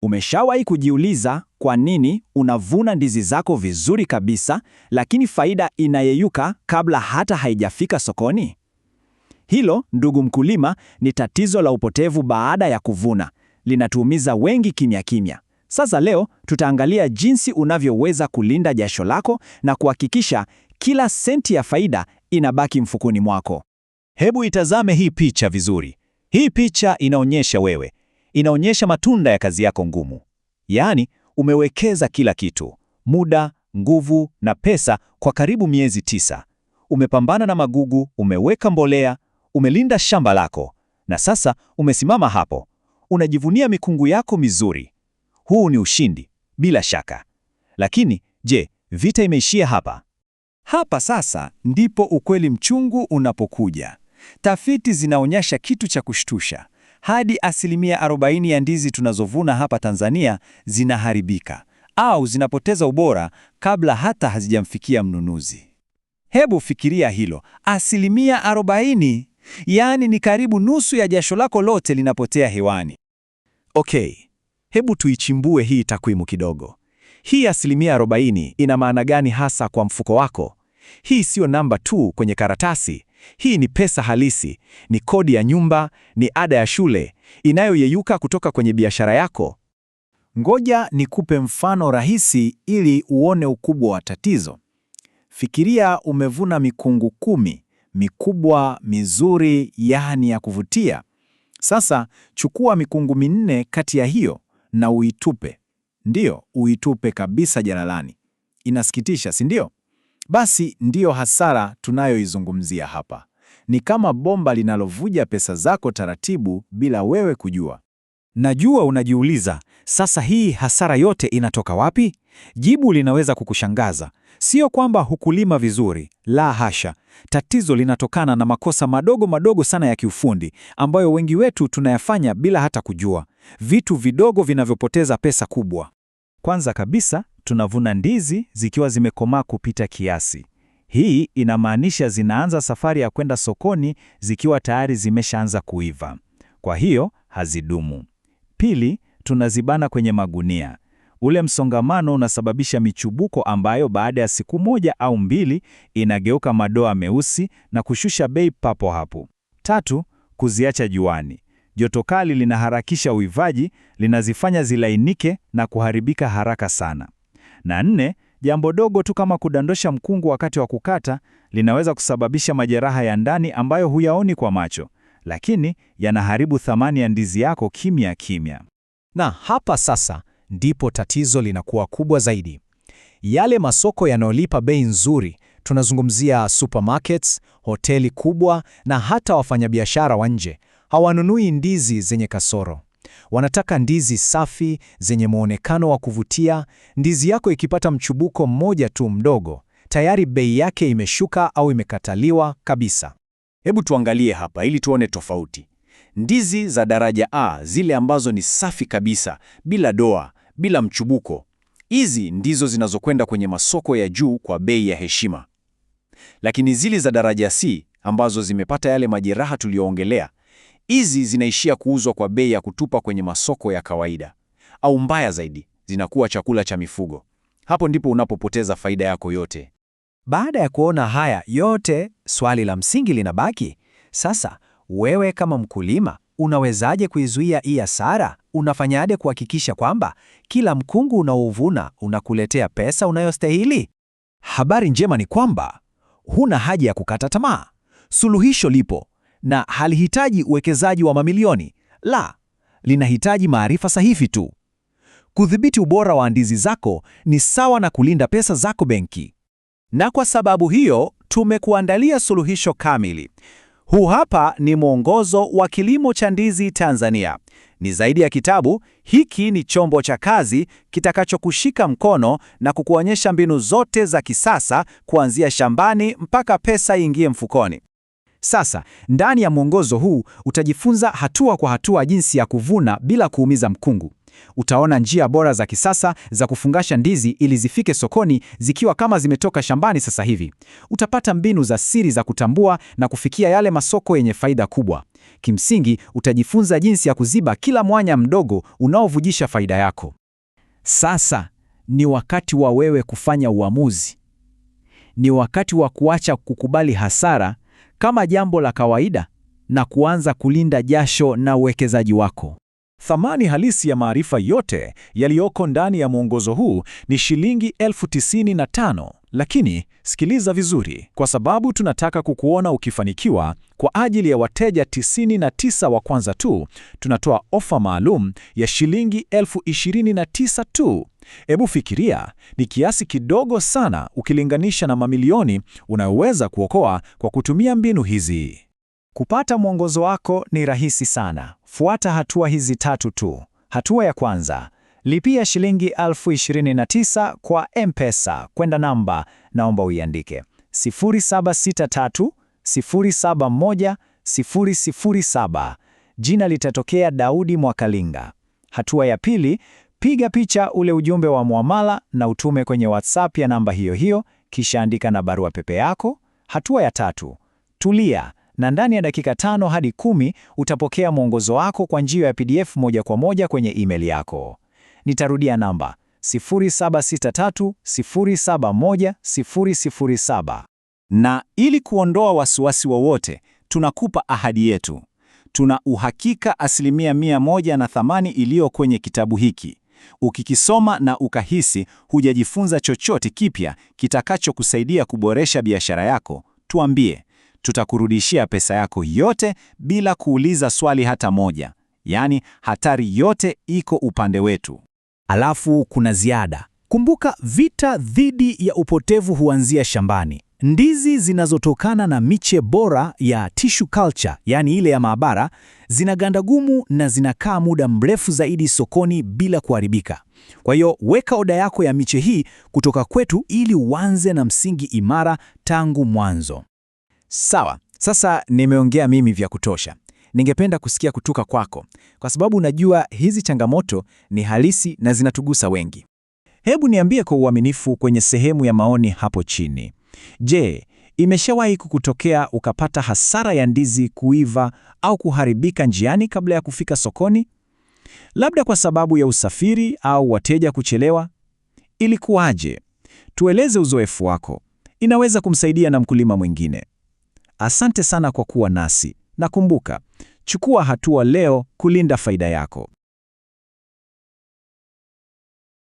Umeshawahi kujiuliza kwa nini unavuna ndizi zako vizuri kabisa, lakini faida inayeyuka kabla hata haijafika sokoni? Hilo, ndugu mkulima, ni tatizo la upotevu baada ya kuvuna. Linatuumiza wengi kimya kimya. Sasa leo tutaangalia jinsi unavyoweza kulinda jasho lako na kuhakikisha kila senti ya faida inabaki mfukoni mwako. Hebu itazame hii picha vizuri. Hii picha inaonyesha wewe. Inaonyesha matunda ya kazi yako ngumu. Yaani, umewekeza kila kitu, muda, nguvu na pesa kwa karibu miezi 9. Umepambana na magugu, umeweka mbolea, umelinda shamba lako, na sasa umesimama hapo. Unajivunia mikungu yako mizuri. Huu ni ushindi, bila shaka. Lakini, je, vita imeishia hapa? Hapa sasa ndipo ukweli mchungu unapokuja. Tafiti zinaonyesha kitu cha kushtusha. Hadi 40% ya ndizi tunazovuna hapa Tanzania zinaharibika au zinapoteza ubora kabla hata hazijamfikia mnunuzi. Hebu fikiria hilo, 40%, yaani ni karibu nusu ya jasho lako lote linapotea hewani. Okay, hebu tuichimbue hii takwimu kidogo. Hii 40% ina maana gani hasa kwa mfuko wako? Hii sio namba tu kwenye karatasi. Hii ni pesa halisi, ni kodi ya nyumba, ni ada ya shule, inayoyeyuka kutoka kwenye biashara yako. Ngoja nikupe mfano rahisi ili uone ukubwa wa tatizo. Fikiria umevuna mikungu 10, mikubwa, mizuri, yaani ya kuvutia. Sasa chukua mikungu 4 kati ya hiyo na uitupe. Ndiyo, uitupe kabisa jalalani. Inasikitisha, si ndio? Basi ndiyo hasara tunayoizungumzia hapa. Ni kama bomba linalovuja pesa zako taratibu bila wewe kujua. Najua unajiuliza, sasa hii hasara yote inatoka wapi? Jibu linaweza kukushangaza. Sio kwamba hukulima vizuri, la hasha. Tatizo linatokana na makosa madogo madogo sana ya kiufundi ambayo wengi wetu tunayafanya bila hata kujua. Vitu vidogo vinavyopoteza pesa kubwa. Kwanza kabisa, tunavuna ndizi zikiwa zimekomaa kupita kiasi. Hii inamaanisha zinaanza safari ya kwenda sokoni zikiwa tayari zimeshaanza kuiva. Kwa hiyo, hazidumu. Pili, tunazibana kwenye magunia. Ule msongamano unasababisha michubuko ambayo baada ya siku 1 au 2 inageuka madoa meusi na kushusha bei papo hapo. Tatu, kuziacha juani. Joto kali linaharakisha uivaji, linazifanya zilainike na kuharibika haraka sana. Na 4, jambo dogo tu kama kudondosha mkungu wakati wa kukata linaweza kusababisha majeraha ya ndani ambayo huyaoni kwa macho, lakini yanaharibu thamani ya ndizi yako kimya kimya. Na hapa sasa ndipo tatizo linakuwa kubwa zaidi. Yale masoko yanayolipa bei nzuri, tunazungumzia supermarkets, hoteli kubwa na hata wafanyabiashara wa nje, hawanunui ndizi zenye kasoro. Wanataka ndizi safi, zenye muonekano wa kuvutia. Ndizi yako ikipata mchubuko mmoja tu mdogo, tayari bei yake imeshuka au imekataliwa kabisa. Hebu tuangalie hapa ili tuone tofauti. Ndizi za daraja A, zile ambazo ni safi kabisa, bila doa, bila mchubuko, hizi ndizo zinazokwenda kwenye masoko ya juu kwa bei ya heshima. Lakini zile za daraja C, ambazo zimepata yale majeraha tuliyoongelea, hizi zinaishia kuuzwa kwa bei ya kutupa kwenye masoko ya kawaida. Au mbaya zaidi, zinakuwa chakula cha mifugo. Hapo ndipo unapopoteza faida yako yote. Baada ya kuona haya yote, swali la msingi linabaki. Sasa, wewe kama mkulima, unawezaje kuizuia hii hasara? Unafanyaje kuhakikisha kwamba kila mkungu unaouvuna unakuletea pesa unayostahili? Habari njema ni kwamba huna haja ya kukata tamaa. Suluhisho lipo, na halihitaji uwekezaji wa mamilioni. La, linahitaji maarifa sahihi tu. Kudhibiti ubora wa ndizi zako ni sawa na kulinda pesa zako benki. Na kwa sababu hiyo, tumekuandalia suluhisho kamili. Huu hapa ni mwongozo wa kilimo cha ndizi Tanzania. Ni zaidi ya kitabu, hiki ni chombo cha kazi kitakachokushika mkono na kukuonyesha mbinu zote za kisasa kuanzia shambani mpaka pesa iingie mfukoni. Sasa, ndani ya mwongozo huu utajifunza hatua kwa hatua jinsi ya kuvuna bila kuumiza mkungu. Utaona njia bora za kisasa za kufungasha ndizi ili zifike sokoni zikiwa kama zimetoka shambani sasa hivi. Utapata mbinu za siri za kutambua na kufikia yale masoko yenye faida kubwa. Kimsingi, utajifunza jinsi ya kuziba kila mwanya mdogo unaovujisha faida yako. Sasa ni wakati wa wewe kufanya uamuzi. Ni wakati wa kuacha kukubali hasara kama jambo la kawaida na kuanza kulinda jasho na uwekezaji wako. Thamani halisi ya maarifa yote yaliyoko ndani ya mwongozo huu ni shilingi 95,000. Lakini sikiliza vizuri, kwa sababu tunataka kukuona ukifanikiwa, kwa ajili ya wateja 99 wa kwanza tu, tunatoa ofa maalum ya shilingi 29,000 tu. Hebu fikiria, ni kiasi kidogo sana ukilinganisha na mamilioni unayoweza kuokoa kwa kutumia mbinu hizi. Kupata mwongozo wako ni rahisi sana. Fuata hatua hizi 3 tu. Hatua ya kwanza, lipia shilingi 29,000 kwa M-Pesa kwenda namba, naomba uiandike, 0763 071 007. Jina litatokea Daudi Mwakalinga. Hatua ya pili, piga picha ule ujumbe wa muamala na utume kwenye WhatsApp ya namba hiyo hiyo, kisha andika na barua pepe yako. Hatua ya tatu, tulia na ndani ya dakika 5 hadi 10 utapokea mwongozo wako kwa njia ya PDF moja kwa moja kwenye email yako. Nitarudia namba 0763 071 007. Na ili kuondoa wasiwasi wowote, tunakupa ahadi yetu. Tuna uhakika 100% na thamani iliyo kwenye kitabu hiki. Ukikisoma na ukahisi hujajifunza chochote kipya kitakachokusaidia kuboresha biashara yako, tuambie. Tutakurudishia pesa yako yote bila kuuliza swali hata moja. Yaani, hatari yote iko upande wetu. Alafu kuna ziada. Kumbuka, vita dhidi ya upotevu huanzia shambani. Ndizi zinazotokana na miche bora ya tissue culture, yani ile ya maabara, zina ganda gumu na zinakaa muda mrefu zaidi sokoni bila kuharibika. Kwa hiyo weka oda yako ya miche hii kutoka kwetu ili uanze na msingi imara tangu mwanzo. Sawa, sasa nimeongea mimi vya kutosha. Ningependa kusikia kutoka kwako, kwa sababu najua hizi changamoto ni halisi na zinatugusa wengi. Hebu niambie kwa uaminifu kwenye sehemu ya maoni hapo chini. Je, imeshawahi kukutokea ukapata hasara ya ndizi kuiva au kuharibika njiani kabla ya kufika sokoni? Labda kwa sababu ya usafiri au wateja kuchelewa? Ilikuwaje? Tueleze uzoefu wako. Inaweza kumsaidia na mkulima mwingine. Asante sana kwa kuwa nasi. Na kumbuka, chukua hatua leo kulinda faida yako.